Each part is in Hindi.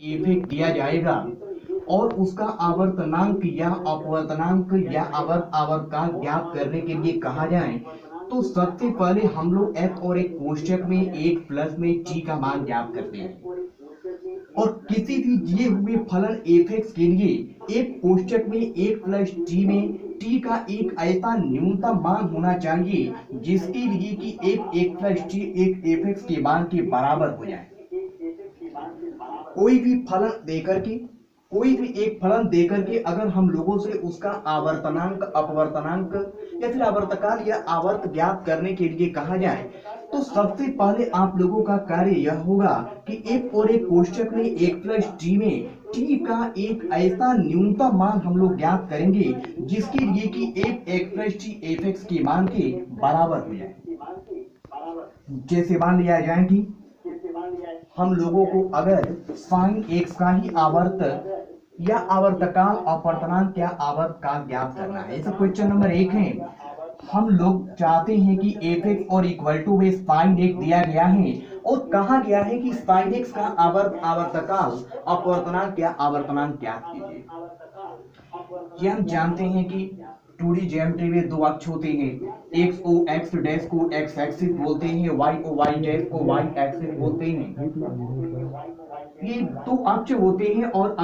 इफेक्ट दिया जाएगा और उसका आवर्तनांक या अपवर्तनांक या आवर्तकाल ज्ञात करने के लिए कहा जाए तो सबसे पहले हम लोग एफ और एक कोष्ठक में एक प्लस में टी का मान ज्ञात करते हैं और किसी भी दिए हुए फलन एफ एक्स के लिए एक कोष्ठक में एक प्लस टी में टी का एक ऐसा न्यूनतम मान होना चाहिए जिसके लिए कि एक प्लस टी एक एफ एक्स के मान के बराबर हो जाए। कोई भी फलन देकर के कोई भी एक फलन देकर के अगर हम लोगों से उसका आवर्तनांक अपवर्तनांक या फिर आवर्तकाल या आवर्त ज्ञात करने के लिए कहा जाए तो सबसे पहले आप लोगों का कार्य यह होगा कि एक और एक कोष्ठक में एक प्लस टी में टी का एक ऐसा न्यूनतम मान हम लोग ज्ञात करेंगे जिसके लिए कि एक प्लस टी एफ एक्स के मान के बराबर हो जाए। जैसे मान लिया जाए कि हम लोगों को अगर साइन एक्स का ही आवर्त या आवर्तकाल अपवर्तनांक या आवर्तकाल ज्ञात करना है। ऐसा क्वेश्चन नंबर 1 है। हम लोग चाहते हैं कि एफ एक्स और इक्वल टू में साइन एक्स दिया गया है और कहा गया है कि साइन एक्स का आवर्तकाल अपवर्तनांक या आवर्तनांक ज्ञात कीजिए। ये हम जानते हैं कि 2D ज्योमेट्री में दो अक्ष होते हैं, एक्स ओ एक्स डैश को एक्स एक्सिस बोलते हैं, वाई ओ वाई डैश को वाई एक्सिस बोलते हैं। ये दो अक्ष होते हैं और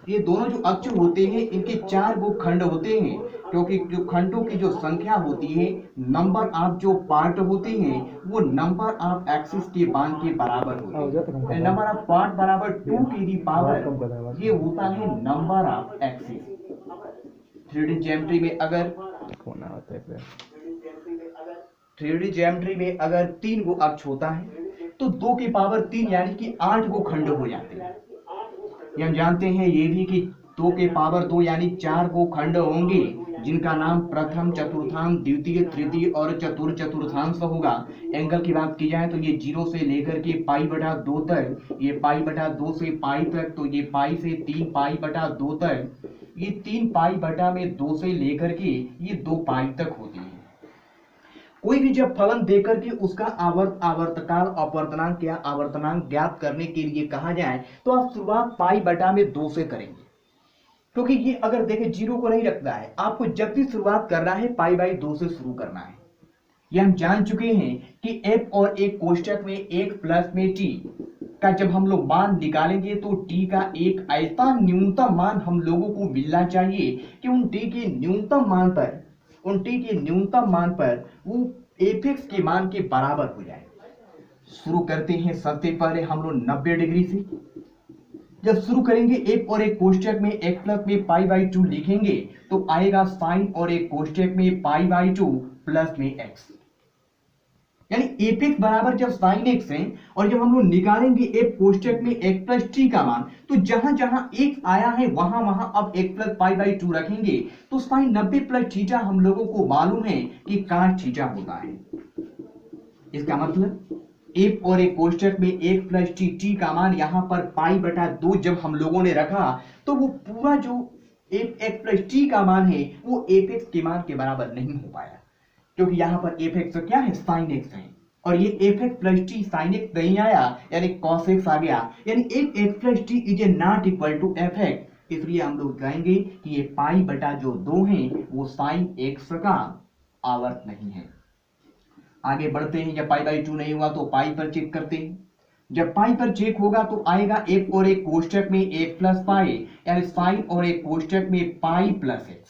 ये दोनों जो अक्ष होते हैं इनके 4 गो खंड होते हैं क्योंकि जो खंडों की जो संख्या होती है नंबर ऑफ जो पार्ट होते हैं वो नंबर ऑफ एक्सिस के मान के बराबर होते हैं। नंबर ऑफ पार्ट बराबर 2 की दी पावर ये होता है number of axis. 3D geometry में अगर 3D ज्योमेट्री में अगर 3 गो अक्ष होता है तो 2 की पावर 3 यानी कि 8 गो खंड हो जाते हैं। ये हम जानते हैं ये भी कि 2 के पावर 2 यानी 4 गो खंड होंगे जिनका नाम प्रथम चतुर्थांश द्वितीय तृतीय और चतुर्थांश होगा। एंगल की बात की जाए तो ये 0 से लेकर के पाई बटा 2 तक, ये पाई बटा 2 से पाई तक, तो ये पाई से 3 पाई बटा 2 तक, ये 3 पाई बटा में 2 से लेकर के ये 2 पाई तक होती है। कोई भी जब फलन देकर के उसका आवर्तकाल अपवर्तनांक या आवर्तनांक ज्ञात करने के लिए कहा जाए तो आप शुरुआत पाई बटा में 2 से करेंगे क्योंकि ये अगर देखें 0 को नहीं रखना है, आपको जब भी शुरुआत करना है पाई बाई 2 से शुरू करना है। ये हम जान चुके हैं कि एफ और एक कोष्ठक में एक प्लस में टी का जब हम लोग मान निकालेंगे तो टी का एक ऐसा न्यूनतम मान हम लोगों को मिलना चाहिए कि उन टी के न्यूनतम मान पर वो एफ एक्स के मान के बराबर हो जाए। शुरू करते हैं सबसे पहले हम लोग 90 डिग्री से। जब शुरू करेंगे एक और एक कोष्ठक में x प्लस में पाई बाई 2 लिखेंगे तो आएगा साइन और एक कोष्ठक में पाई बाई 2 प्लस में x, यानी एफ एक्स बराबर जब साइन एक्स है और जब हम लोग निकालेंगे एक कोष्ठक में x प्लस टी का मान तो जहां जहां x आया है वहां वहां अब x प्लस पाई बाई 2 रखेंगे तो साइन 90 प्लस थीटा हम लोगों को मालूम है कि काट थीटा होता है। इसका मतलब एक और एक कोष्ठक में एक प्लस टी, टी का मान यहाँ पर पाई बटा 2 जब हम लोगों ने रखा तो वो पूरा जो एक प्लस टी का मान है वो एफ एक्स के मान के बराबर नहीं हो पाया क्योंकि यहाँ पर एफ एक्स क्या है साइन एक्स है और ये f x plus t sine x नहीं आया यानी कॉस एक्स आ गया, यानी एक x plus t is not equal to f x. इसलिए हम लोग कहेंगे कि ये पाई बटा जो 2 है वो साइन एक्स का आवर्त नहीं है। आगे बढ़ते हैं। जब पाई बाई 2 नहीं हुआ तो पाई पर चेक करते हैं। जब पाई पर चेक होगा तो आएगा एक और एक कोष्ठक में एक प्लस पाई यानी साइन और एक कोष्ठक में पाई प्लस एक्स।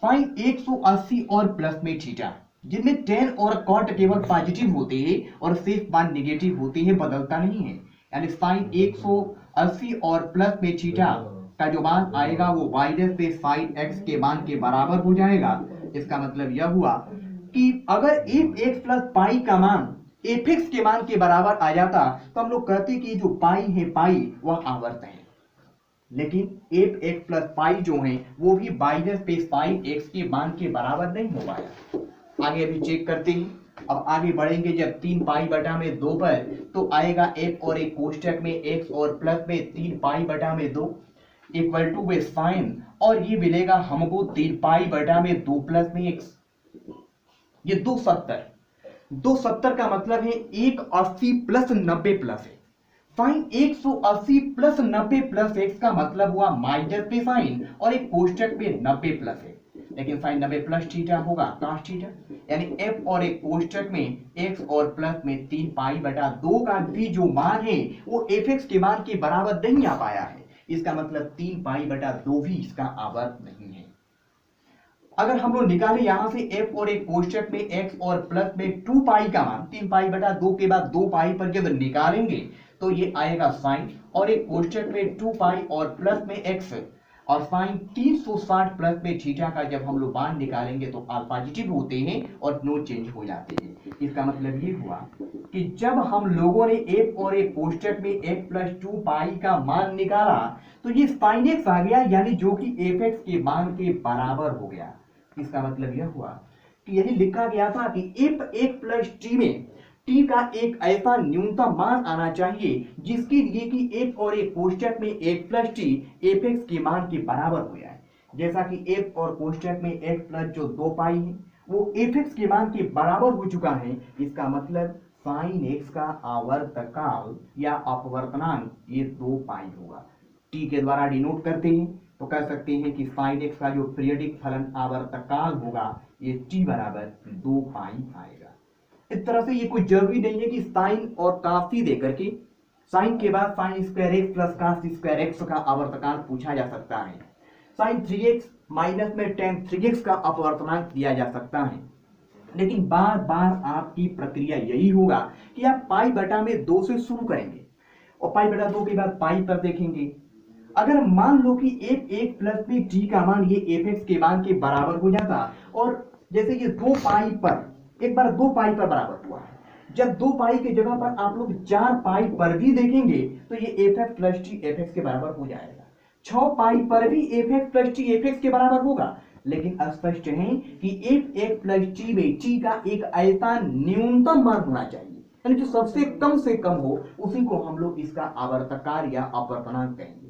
साइन 180 और प्लस में थीटा जिनमें टेन और कॉट केवल पॉजिटिव होते हैं और शेष मान नेगेटिव होते हैं, बदलता नहीं है, यानी साइन 180 और प्लस में थीटा का जो मान आएगा वो माइनस से साइन एक्स के मान के बराबर हो जाएगा। इसका मतलब यह हुआ कि अगर एफ एक्स प्लस पाई का मान एफ एक्स के मान के बराबर आ जाता तो हम लोग कहते कि जो पाई है पाई वह आवर्त है, लेकिन एफ एक्स प्लस पाई जो है वो भी माइनस पे साइन एक्स के मान के बराबर नहीं हो पाया। आगे अभी चेक करते हैं। अब आगे बढ़ेंगे जब 3 पाई बटा में 2 पर तो आएगा एक और एक कोष्ठक में x और प्लस में 3 पाई बटा में 2 इक्वल टू में साइन और ये मिलेगा हमको 3 पाई बटा में 2 प्लस में x। ये 270 का मतलब है 180 प्लस 90 प्लस है। साइन 180 प्लस 90 प्लस एक्स का मतलब हुआ माइनस पे साइन और एक कोष्टक में 90 प्लस एक्स, लेकिन साइन 90 प्लस थीटा होगा cos थीटा, यानी f और एक कोष्टक में x और प्लस में 3 पाई बटा 2 का भी जो मान है वो fx के मान के बराबर नहीं आ पाया है। इसका मतलब 3 पाई बटा 2 भी इसका आवर्त नहीं है। अगर हम लोग निकाले यहां से f और एक कोष्टक में x और प्लस में 2 पाई का मान 3 पाई बटा 2 के बाद 2 पाई पर जब निकालेंगे तो ये आएगा साइन और एक कोष्टक में 2 पाई और प्लस में x और साइन 360 प्लस में थीटा का जब हम लोग मान निकालेंगे तो पॉजिटिव होते हैं और नो चेंज हो जाते हैं। इसका मतलब ये हुआ कि जब हम लोगों ने f और एक कोष्टक में x प्लस 2 पाई का मान निकाला तो ये साइन x आ गया, यानी जो कि fx के मान के बराबर हो गया। इसका मतलब यह हुआ कि यही लिखा गया था कि f1 प्लस t में t का एक ऐसा न्यूनतम मान आना चाहिए जिसके लिए कि f और एक कोष्टक में x प्लस t fx के मान के बराबर हो जाए। जैसा कि f और कोष्टक में x प्लस जो 2 पाई है वो fx के मान के बराबर हो चुका है। इसका मतलब साइन x का आवर्तकाल या अपवर्तनांक ये 2 पाई होगा। t के द्वारा डिनोट करते हैं तो कह सकते हैं कि साइन x का जो पीरियडिक फलन आवर्तकाल होगा ये t बराबर 2 पाई आएगा। इस तरह से ये कोई जरूरी नहीं है कि साइन और काफी देकर के साइन के बाद sine square x plus cos square x का आवर्तकाल पूछा जा सकता है। साइन 3x माइनस में टेन 3x का अपवर्तनांक दिया जा सकता है, लेकिन बार बार आपकी प्रक्रिया यही होगा कि आप पाई बटा में 2 से शुरू करेंगे और पाई बटा 2 के बाद पाई पर देखेंगे। अगर मान लो कि f1 प्लस में t का मान ये fx के मान के बराबर हो जाता और जैसे ये 2 पाई पर एक बार 2 पाई पर बराबर हुआ है, जब 2 पाई की जगह पर आप लोग 4 पाई पर भी देखेंगे तो ये fx प्लस t fx के बराबर हो जाएगा। 6 पाई पर भी fx प्लस t fx के बराबर होगा, लेकिन स्पष्ट है कि f1 प्लस t में t का एक ऐसा न्यूनतम मान होना चाहिए, यानी जो सबसे कम से कम हो उसी को हम लोग इसका आवर्तकाल या अपवर्तनांक कहेंगे।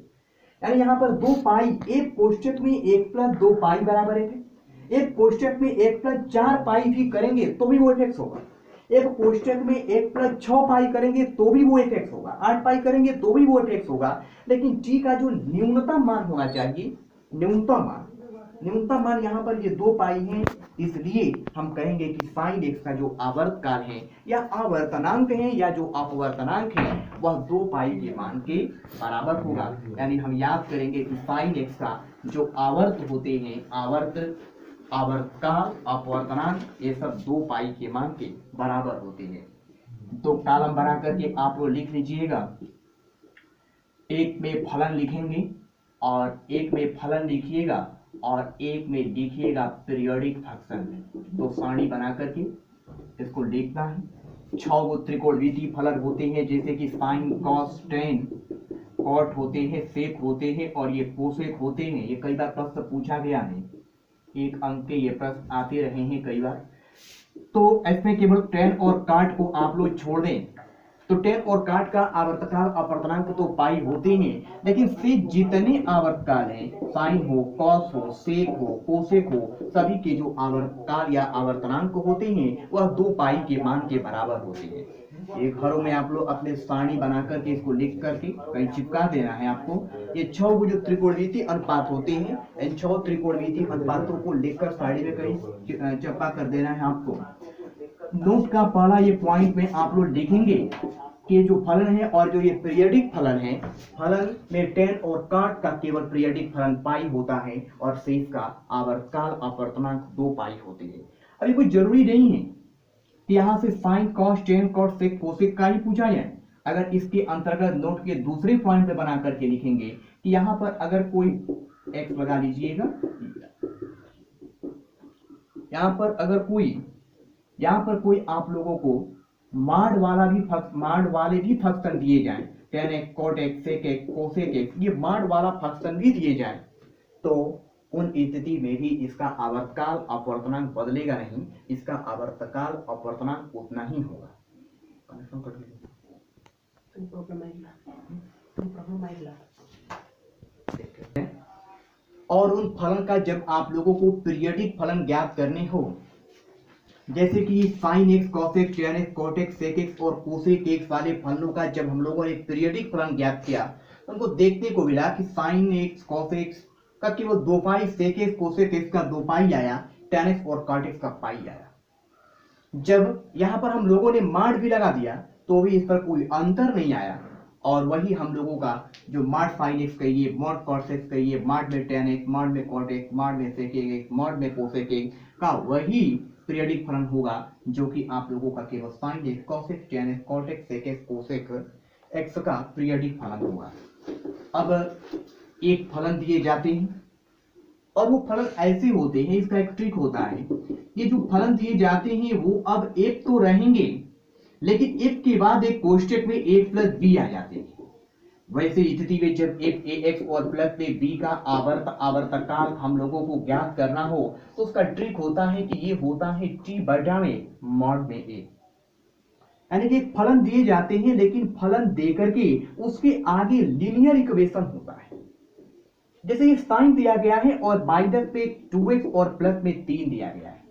यानी यहाँ पर 2 पाई एक कोष्टक में 1 प्लस 2 पाई बराबर है, एक कोष्टक में 1 प्लस 4 पाई भी करेंगे तो भी वो fx होगा, एक कोष्टक में 1 प्लस 6 पाई करेंगे तो भी वो fx होगा, 8 पाई करेंगे तो भी वो fx होगा। लेकिन t का जो न्यूनतम मान होना चाहिए, न्यूनतम मान यहाँ पर ये 2 पाई है, इसलिए हम कहेंगे कि साइन x का जो आवर्तकाल है या आवर्तनांक है या जो अपवर्तनांक है वह 2 पाई के मान के बराबर होगा। यानी हम याद करेंगे कि साइन x का जो आवर्त होते हैं, आवर्तकाल, अपवर्तनांक, ये सब 2 पाई के मान के बराबर होते हैं। तो कॉलम बना करके आप लोग लिख लीजिएगा, एक में फलन लिखेंगे और एक में फलन लिखिएगा और एक में लिखिएगा पीरियोडिक फंक्शन। तो सारणी बना करके इसको लिखना है। 6 गो त्रिकोणमितीय फलन होते हैं जैसे कि साइन, कॉस, टेन, कॉट होते हैं, सेक होते हैं और ये कोसेक होते हैं। ये कई बार प्रश्न पूछा गया है, 1 अंक के ये प्रश्न आते रहे हैं कई बार। तो इसमें केवल टेन और काट को आप लोग छोड़ दें तो टेन और काट का आवर्तकाल अपवर्तनांक तो पाई होते हैं, लेकिन से जितने आवर्तकाल हैं, साइन हो, कॉस हो, सेक हो, कोसेक हो, सभी के जो आवर्तकाल या आवर्तनांक होते हैं वह 2 पाई के मान के बराबर होते हैं। ये घरों में आप लोग अपने सारणी बना करके इसको लिख करके कहीं चिपका देना है आपको। ये 6 वो जो त्रिकोणमितीय अनुपात होते हैं, इन 6 त्रिकोणमितीय अनुपातों को लिखकर सारणी में कहीं चिपका कर देना है आपको। नोट का पहला ये पॉइंट में आप लोग लिखेंगे कि जो फलन है और जो ये पीरियडिक फलन है, फलन में टेन और काट का केवल पीरियडिक फलन पाई होता है और शेष का आवर्तकाल अपवर्तनांक 2 पाई होते हैं। अभी कोई जरूरी नहीं है कि यहाँ से साइन, कॉस, टेन, कॉट, सेक, कोसेक का ही पूछा जाए। अगर इसके अंतर्गत नोट के दूसरे पॉइंट पे बना करके लिखेंगे कि यहाँ पर अगर कोई एक्स लगा लीजिएगा, यहाँ पर कोई आप लोगों को माड वाले भी फंक्शन दिए जाएं, tan x, cot x, sec x, cosec x, ये माड वाला फंक्शन भी दिए जाएं, तो उन स्थिति में भी इसका आवर्तकाल अपवर्तनांक बदलेगा नहीं, इसका आवर्तकाल अपवर्तनांक उतना ही होगा। और उन फलन का जब आप लोगों को पीरियडिक फलन ज्ञात करने हो जैसे कि sine x cos x tan x cot x sec x और कोसेक एक्स वाले फलनों का जब हम लोगों ने पीरियडिक फलन ज्ञात किया तो हमको देखने को मिला कि साइन एक्स कॉस एक्स का केवल 2 पाई, सेक एक्स कोसेक एक्स का 2 पाई आया, टेन एक्स और कॉट एक्स का पाई आया। जब यहां पर हम लोगों ने माड भी लगा दिया तो भी इस पर कोई अंतर नहीं आया, और वही हम लोगों का जो माड साइन एक्स कहिए, मॉड कॉस एक्स कहिए, माड में टेन एक्स, माड में कॉट एक्स, माड में सेक एक्स, माड में कोसेक एक्स का वही पीरियडिक फलन होगा जो कि आप लोगों का केवल sine x cos x tan x cot x sec x cosec x का पीरियडिक फलन होगा। अब एक फलन दिए जाते हैं और वो फलन ऐसे होते हैं, इसका एक ट्रिक होता है, ये जो फलन दिए जाते हैं वो अब एक तो रहेंगे लेकिन एक के बाद एक कोष्टक में एक प्लस बी आ जाते हैं। वैसे स्थिति में जब एक ए एक्स और प्लस में बी का आवर्तकाल हम लोगों को ज्ञात करना हो तो उसका ट्रिक होता है कि ये होता है टी बटा में मॉड में ए, यानी कि एक फलन दिए जाते हैं लेकिन फलन देकर के उसके आगे लीनियर इक्वेशन होता है। जैसे ये साइन दिया गया है और माइनस पे 2x और प्लस में 3 दिया गया है।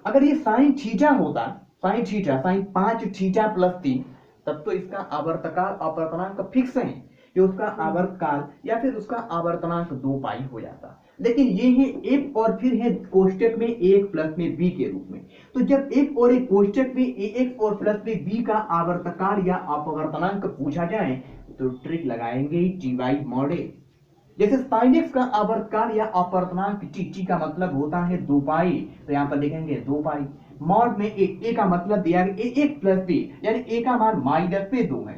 अगर ये साइन थीटा होता, sine theta, sine 5 theta plus 3, तब तो इसका आवर्तकाल अपवर्तनांक फिक्स है, ये उसका आवर्तकाल या फिर उसका आवर्तनांक 2 पाई हो जाता। लेकिन ये है एक और फिर है कोष्टक में एक प्लस में बी के रूप में। तो जब एक और एक कोष्टक में एक्स और प्लस में बी का आवर्तकाल या अपवर्तनांक पूछा जाए तो ट्रिक लगाएंगे टी बाई मॉड ए। जैसे साइन एक्स का आवर्तकाल या अपवर्तनांक टी का मतलब होता है 2 पाई, तो यहां पर लिखेंगे 2 पाई। मॉड में ए का मतलब दिया गया एक प्लस बी, यानी ए का मान माइनस पे 2 है,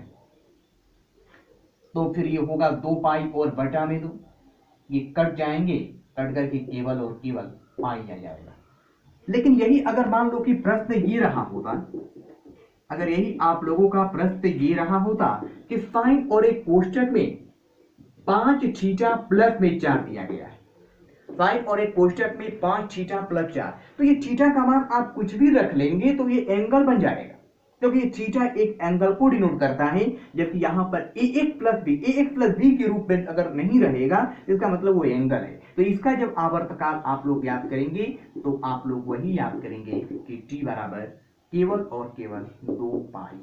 तो फिर ये होगा 2 पाई और बटा में 2, ये कट जाएंगे, कट करके केवल और केवल पाई आ जाएगा। लेकिन यही अगर मान लो कि प्रश्न ये रहा होता, अगर यही आप लोगों का प्रश्न ये रहा होता कि साइन और एक कोष्टक में 5 थीटा प्लस में 4 दिया गया है, साइन और एक कोष्टक में 5 थीटा प्लस 4, तो ये थीटा का मान आप कुछ भी रख लेंगे तो ये एंगल बन जाएगा, क्योंकि ये थीटा एक एंगल को डिनोट करता है। जबकि यहां पर ए एक्स प्लस बी के रूप में अगर नहीं रहेगा इसका मतलब वो एंगल है। तो इसका जब आवर्तकाल आप लोग याद करेंगे तो आप लोग वही याद करेंगे कि टी बराबर केवल और केवल 2 पाई।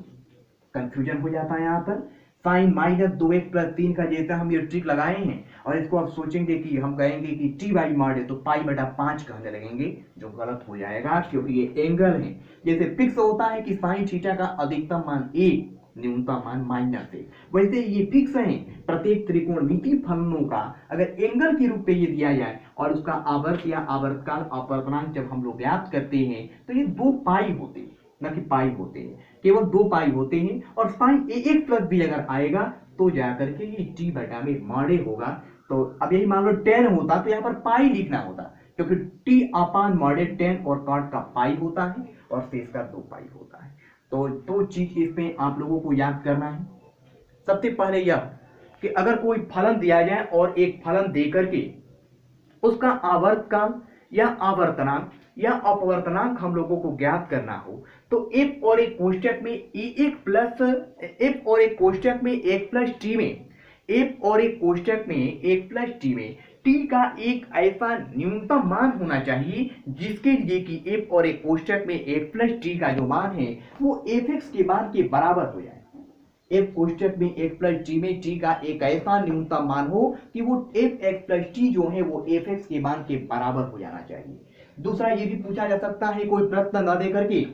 कंफ्यूजन हो जाता है यहाँ पर। साइन माइनस 2x प्लस 3 का जैसा हम ये ट्रिक लगाए हैं और इसको आप सोचेंगे कि हम कहेंगे कि टी बाई मॉड है तो पाई बटा 5 कहने लगेंगे, जो गलत हो जाएगा क्योंकि ये एंगल है। जैसे फिक्स होता है कि साइन थीटा का अधिकतम मान 1, न्यूनतम मान माइनस 1, वैसे ये फिक्स है प्रत्येक त्रिकोणमितीय फलनों का अगर एंगल के रूप में ये दिया जाए और उसका आवर्त या आवर्तकाल अपवर्तनांक जब हम लोग याद करते हैं तो ये 2 पाई होते हैं, न कि पाई होते हैं, केवल 2 पाई होते हैं। और साइन ए एक्स प्लस बी अगर आएगा तो जाकर के ये टी बटा में मॉड ए होगा। तो अब यही मान लो 10 होता तो यहाँ पर पाई लिखना होता, क्योंकि टी अपान मॉड ए 10 और कॉट का पाई होता है और शेष का 2 पाई होता है। तो 2 चीज इसमें आप लोगों को याद करना है। सबसे पहले यह कि अगर कोई फलन दिया जाए और एक फलन दे करके उसका आवर्तकाल या आवर्तनांक या अपवर्तनांक हम लोगों को ज्ञात करना हो तो एफ और एक कोष्टक में एक प्लस एफ और एक कोष्टक में एक प्लस टी में एफ और एक कोष्टक में एक प्लस टी में टी का एक ऐसा न्यूनतम मान होना चाहिए जिसके लिए कि एफ और एक कोष्टक में एक प्लस टी का जो मान है वो एफ एक्स के मान के बराबर हो जाए। एफ कोष्टक में एक प्लस टी में टी का एक ऐसा न्यूनतम मान हो कि वो एफ एक्स प्लस टी जो है वो एफ एक्स के मान के बराबर हो जाना चाहिए। दूसरा ये भी पूछा जा सकता है, कोई प्रश्न न दे करके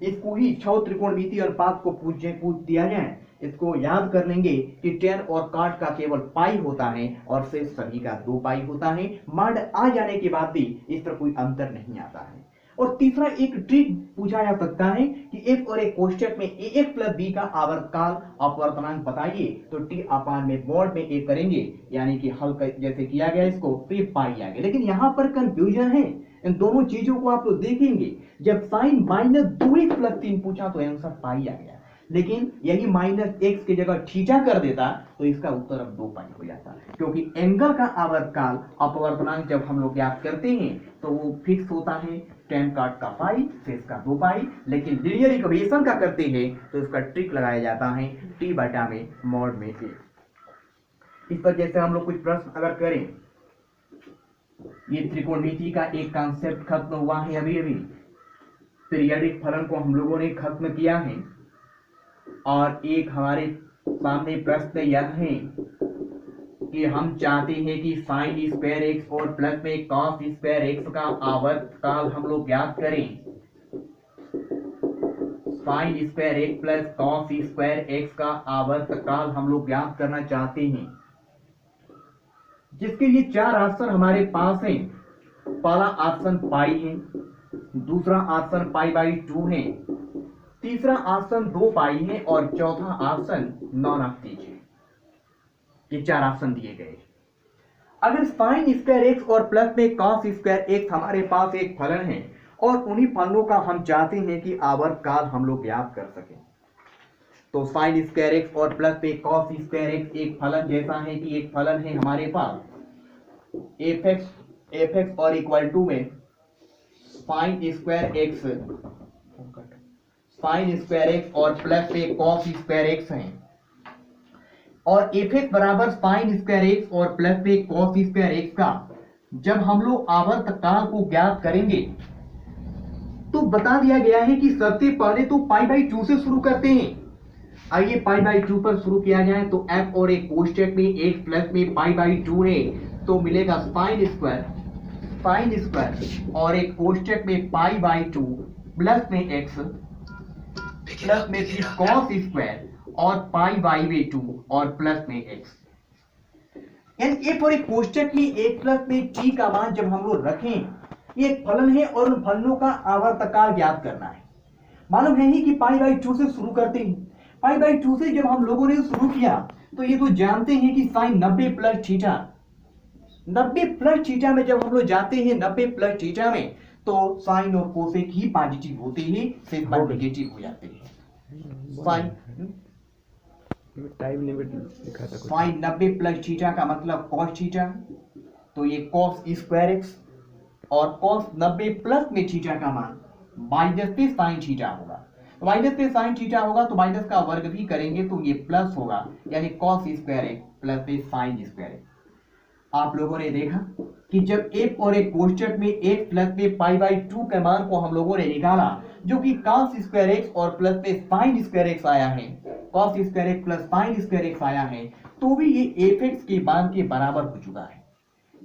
इसको ही 6 त्रिकोणमितीय अनुपात को पूछ दिया जाए, इसको याद कर लेंगे कि 10 और काट का केवल पाई होता है और शेष सभी का 2 पाई होता है। मॉड आ जाने के बाद भी इस पर कोई अंतर नहीं आता है। और तीसरा एक ट्रिक पूछा जा सकता है कि एफ और एक कोष्टक में ए एक्स प्लस बी का आवर्तकाल अपवर्तनांक बताइए, तो टी अपान में मॉड में ए करेंगे, यानी कि हल जैसे किया गया इसको तो ये पाई आ गया। लेकिन यहाँ पर कंफ्यूजन है, इन दोनों चीजों को आप लोग देखेंगे। जब साइन माइनस 2x प्लस 3 पूछा तो आंसर पाई आ गया, लेकिन यही माइनस एक्स की जगह थीटा कर देता तो इसका उत्तर अब 2 पाई हो जाता, क्योंकि एंगल का आवर्तकाल अपवर्तनांक जब हम लोग याद करते हैं तो वो फिक्स होता है 10 काट का पाई शेष का 2 पाई। लेकिन लीनियर इक्वेशन का करते हैं तो इसका ट्रिक लगाया जाता है टी बटा में मॉड में ए। इस पर जैसे हम लोग कुछ प्रश्न अगर करें, ये त्रिकोणमिति का एक कॉन्सेप्ट खत्म हुआ है अभी अभी, पीरियडिक फलन को हम लोगों ने खत्म किया है और एक हमारे सामने प्रश्न यह है कि हम चाहते हैं कि साइन स्क्वायर एक्स और प्लस में कॉस स्क्वायर एक्स का आवर्तकाल हम लोग ज्ञात करें। Sign square x plus cos square x का आवर्तकाल हम लोग ज्ञात करना चाहते हैं, जिसके लिए चार ऑप्शन हमारे पास हैं। पहला ऑप्शन पाई है, दूसरा ऑप्शन पाई बाई 2 है, तीसरा ऑप्शन 2 पाई है और चौथा ऑप्शन नॉन ऑफ दीज है। ये चार ऑप्शन दिए गए। अगर साइन स्क्वायर एक्स और प्लस में कॉस स्क्वायर एक्स हमारे पास एक फलन है और उन्हीं फलनों का हम चाहते हैं कि आवर्तकाल हम लोग ज्ञात कर सकें, तो साइन स्क्वायर एक्स और प्लस में कॉस स्क्वायर एक्स एक फलन जैसा है कि एक फलन है हमारे पास एफ एक्स और इक्वल टू में साइन स्क्वायर एक्स और प्लस में कॉस स्क्वायर एक्स है और एफ एक्स बराबर साइन स्क्वायर एक्स और प्लस में कॉस स्क्वायर एक्स का जब हम लोग आवर्तकाल को ज्ञात करेंगे तो बता दिया गया है कि सबसे पहले तो पाई बाई 2 से शुरू करते हैं। आइए पाई बाई 2 पर शुरू किया जाए तो f और एक कोष्टक में एक प्लस में पाई बाई 2 है तो मिलेगा साइन स्क्वायर और एक कोष्टक में पाई बाई 2 प्लस में x प्लस में फिर कॉस स्क्वायर और पाई बाई 2 और प्लस में x। यानी f और एक कोष्टक में एक प्लस में t का मान जब हम लोग रखें, ये एक फलन है और उन फलनों का आवर्तकाल ज्ञात करना है। मालूम है ही कि पाई बाई 2 से शुरू करते हैं। पाई बाई 2 से जब हम लोगों ने शुरू किया तो ये तो जानते हैं कि sine 90 plus theta, 90 plus theta में जब हम लोग जाते हैं 90 प्लस थीटा में तो साइन और कोसेक ही पॉजिटिव होते हैं, सिर्फ नेगेटिव हो जाते हैं। टाइम लिमिट लिखा था साइन 90 प्लस थीटा का मतलब कॉस थीटा, तो ये कॉस स्क्वायर एक्स और कॉस 90 प्लस में थीटा का मान माइनस पे साइन थीटा होगा। तो माइनस पे साइन थीटा होगा तो माइनस का वर्ग भी करेंगे तो ये प्लस होगा, यानी कॉस स्क्वायर एक्स प्लस पे साइन स्क्वायर एक्स। आप लोगों ने देखा कि जब एक और एक कोष्टक में एक प्लस में पाई बाई 2 के मान को हम लोगों ने निकाला जो कि कॉस स्क्वायर एक्स और प्लस पे साइन स्क्वायर एक्स आया है, cos square x plus sign square x आया है, तो भी ये एफ एक्स के मान के बराबर हो चुका है।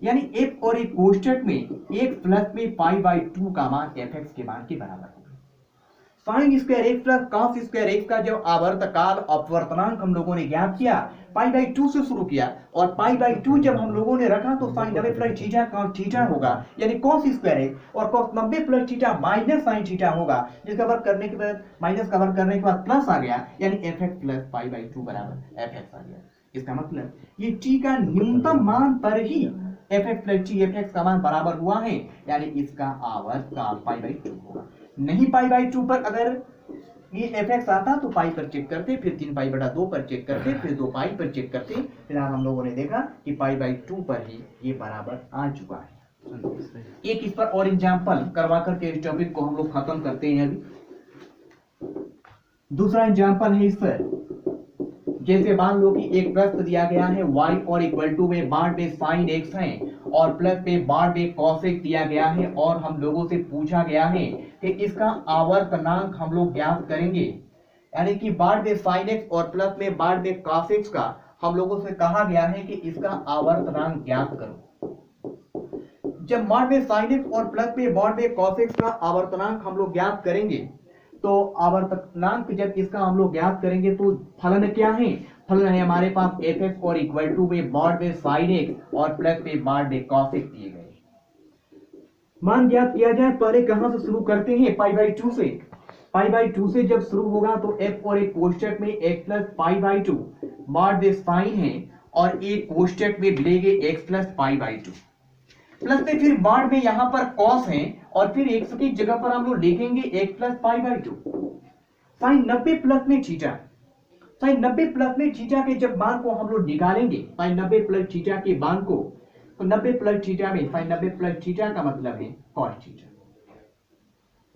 यानी f और एक कोष्टक में एक प्लस में पाई बाई 2 का मान एफ एक्स के मान के बराबर होगा। Sign square x plus cos square x का जब आवर्तकाल अपवर्तनांक हम लोगों ने ज्ञात किया, पाई बाई 2 से शुरू किया और पाई बाई 2 जब हम लोगों ने रखा तो sine 90 plus theta cos theta होगा, यानी कॉस स्क्वायर एक्स और cos 90 plus theta minus sine theta होगा, जिसका वर्ग करने के बाद माइनस का वर्ग करने के बाद प्लस आ गया, यानी F x plus pi by 2 बराबर एफ एक्स आ गया। इसका मतलब ये t का न्यूनतम मान पर ही F x plus T F X का मान बराबर हुआ है, यानी इसका आवर्तकाल पाई बाई 2 होगा। नहीं पाई बाई 2 पर अगर ये एफ एक्स आता तो पाई पर चेक करते, फिर 3 पाई बटा 2 पर चेक करते, फिर 2 पाई पर चेक करते, फिर हम लोगों ने देखा कि पाई बाई 2 पर ही ये बराबर आ चुका है। एक इस पर और एग्जाम्पल करवा करके इस टॉपिक को हम लोग खत्म करते हैं। अभी दूसरा एग्जाम्पल है इस पर, जैसे मान लो कि एक प्रश्न दिया गया है y और इक्वल टू में बाढ़ में साइन x है और प्लस में बाढ़ में cos x दिया गया है और हम लोगों से पूछा गया है कि इसका आवर्तनांक हम लोग ज्ञात करेंगे। यानी कि बाढ़ में साइन x और प्लस में बाढ़ में cos x का हम लोगों से कहा गया है कि इसका आवर्तनांक ज्ञात करो। जब बाढ़ में साइन x और प्लस में बाढ़ में cos x का आवर्तनांक हम लोग ज्ञात करेंगे तो आवर्तनांक जब इसका हम लोग ज्ञात करेंगे तो फलन क्या है, फलन है हमारे पास एफ एक्स और इक्वल टू में बाढ़ में साइन एक्स और प्लस में बाढ़ में कॉस एक्स दिए गए। मान ज्ञात किया जाए, पहले कहां से शुरू करते हैं, पाई बाई 2 से। पाई बाई 2 से जब शुरू होगा तो f और एक कोष्टक में x प्लस पाई बाई 2 बाढ़ में साइन है और एक कोष्टक में मिलेंगे x plus pi by 2 plus में फिर बाढ़ में यहाँ पर कॉस है और फिर x की जगह पर हम लोग लिखेंगे x plus pi by 2 sine 90 plus में थीटा। साइन 90 प्लस में थीटा के जब मान को हम लोग निकालेंगे, साइन 90 प्लस थीटा के मान को, तो 90 प्लस थीटा में साइन 90 प्लस थीटा का मतलब है कॉस थीटा।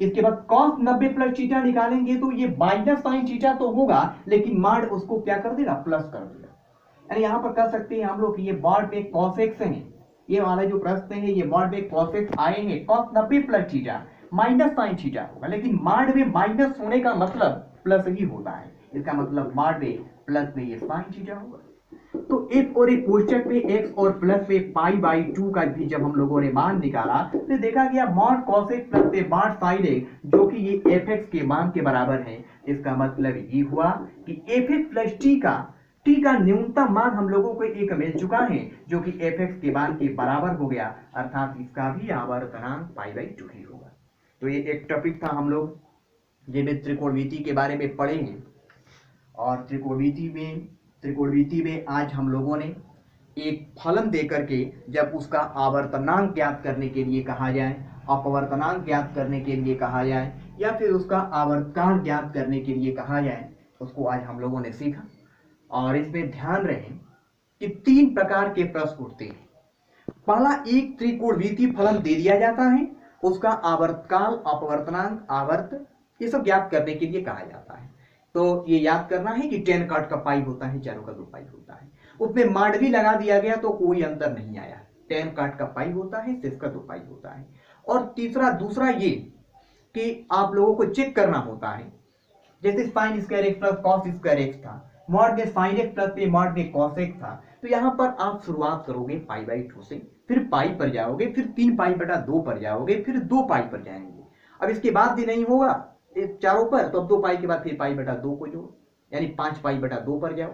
इसके बाद कॉस 90 प्लस थीटा निकालेंगे तो ये माइनस साइन थीटा तो होगा लेकिन मान उसको क्या कर देगा, प्लस कर देगा। यानी यहाँ पर कह सकते हैं हम लोग ये बाढ़ में कॉस एक्स है, ये वाला जो प्रश्न है ये बाढ़ में कॉस एक्स आए हैं, cos 90 plus theta minus sine theta होगा, लेकिन मॉड में माइनस होने का मतलब प्लस ही होता है, इसका मतलब मॉड में प्लस में ये साइन थीटा होगा। तो एक और एक कोष्टक में x और प्लस में पाई बाई 2 का भी जब हम लोगों ने मान निकाला तो देखा गया मॉड cos x प्लस में मॉड sin x जो कि ये fx के मान के बराबर है। इसका मतलब ये हुआ कि fx प्लस t का न्यूनतम मान हम लोगों को एक मिल चुका है जो कि fx के मान के बराबर हो गया, अर्थात इसका भी आवर्तनांक पाई बाई 2 ही होगा। तो ये एक टॉपिक था, हम लोग जिसमें त्रिकोणमिति के बारे में पढ़ेंगे। और त्रिकोणमिति में आज हम लोगों ने एक फलन देकर के जब उसका आवर्तनांक ज्ञात करने के लिए कहा जाए, अपवर्तनांक ज्ञात करने के लिए कहा जाए, या फिर उसका आवर्तकाल ज्ञात करने के लिए कहा जाए, उसको आज हम लोगों ने सीखा। और इसमें ध्यान रहे कि 3 प्रकार के प्रश्न उठते हैं। पहला, एक त्रिकोणमिति फलन दे दिया जाता है, उसका आवर्तकाल, अपवर्तनांक, आवर्त ये सब ज्ञात करने के लिए कहा जाता है। तो ये याद करना है कि 10 काट का पाई होता है, चारों का 2 पाई होता है। उसमें मॉड भी लगा दिया गया तो कोई अंतर नहीं आया, 10 काट का पाई होता है, 6 का 2 पाई होता है। और दूसरा ये कि आप लोगों को चेक करना होता है, जैसे sign square x plus cos square x था, मॉड में साइन एक्स प्लस में मॉड में कॉस एक्स था, तो यहाँ पर आप शुरुआत करोगे पाई बाई 2 से, फिर पाई पर जाओगे, फिर 3 पाई बटा 2 पर जाओगे, फिर 2 पाई पर जाएंगे। अब इसके बाद भी नहीं होगा इस चारों पर, तो अब 2 पाई के बाद फिर पाई बटा 2 को जोड़ो, यानी 5 पाई बटा 2 पर जाओ,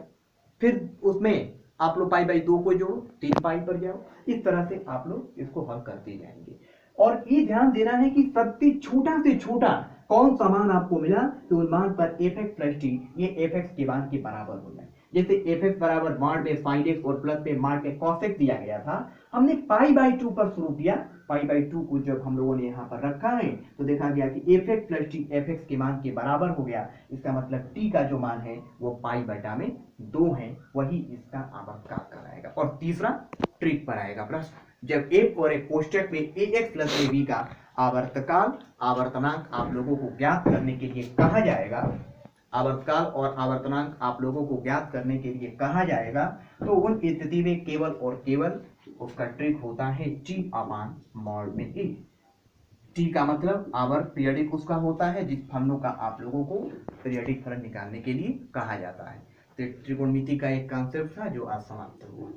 फिर उसमें आप लोग पाई बाई 2 को जोड़ो, 3 पाई पर जाओ। इस तरह से आप लोग इसको हल करते जाएंगे। और ये ध्यान देना है कि सबसे छोटा से छोटा कौन सा मान आपको मिला तो उन मान पर fx प्लस टी ये fx के मान के बराबर हो जाए। जैसे fx बराबर मॉड में sin x और प्लस में मॉड में cos x दिया गया था, हमने पाई बाई 2 पर शुरू किया। पाई बाई 2 को जब हम लोगों ने यहाँ पर रखा है तो देखा गया कि fx प्लस टी fx के मान के बराबर हो गया। इसका मतलब t का जो मान है वो पाई बटा में 2 है, वही इसका आवर्तकाल कहलाएगा। और तीसरा ट्रिक पर आएगा प्रश्न, जब एक और एक कोष्टक में ax प्लस ab का आवर्तकाल, आवर्तनांक आप लोगों को ज्ञात करने के लिए कहा जाएगा, आवर्तकाल और आवर्तनांक आप लोगों को ज्ञात करने के लिए कहा जाएगा, तो उन स्थिति में केवल और केवल उसका ट्रिक होता है t अपान मॉड में a। t का मतलब आवर्त पीरियडिक उसका होता है जिस फलनों का आप लोगों को पीरियडिक फलन निकालने के लिए कहा जाता है। तो त्रिकोणमिति का एक कॉन्सेप्ट था जो आज समाप्त हुआ।